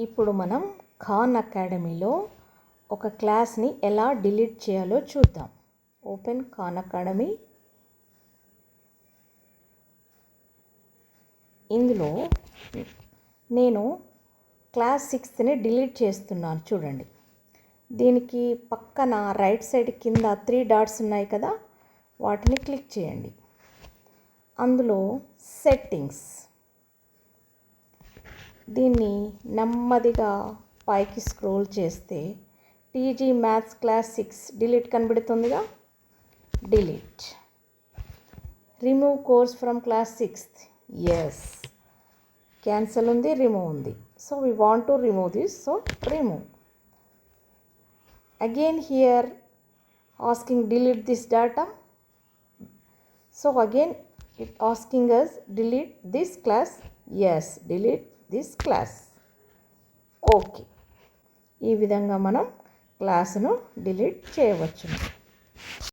ఇప్పుడు మనం ఖాన్ అకాడమీలో ఒక క్లాస్ని ఎలా డిలీట్ చేయాలో చూద్దాం. Open Khan Academy. ఇందులో నేను క్లాస్ 6ని డిలీట్ చేస్తున్నాను. చూడండి, దీనికి పక్కన రైట్ సైడ్ కింద 3 డాట్స్ ఉన్నాయి కదా, వాటిని క్లిక్ చేయండి. అందులో సెట్టింగ్స్, దీన్ని నెమ్మదిగా పైకి స్క్రోల్ చేస్తే టీజీ మ్యాథ్స్ క్లాస్ 6 డిలీట్ కనబడుతుందిగా. Delete. Remove course from class 6th. Yes, cancel ఉంది, రిమూవ్ ఉంది. So we want to remove this, so remove. Again here asking delete this data. So again it asking us delete this class. Yes, delete this class. Okay, ఈ విధంగా మనం క్లాసును delete చేయవచ్చు.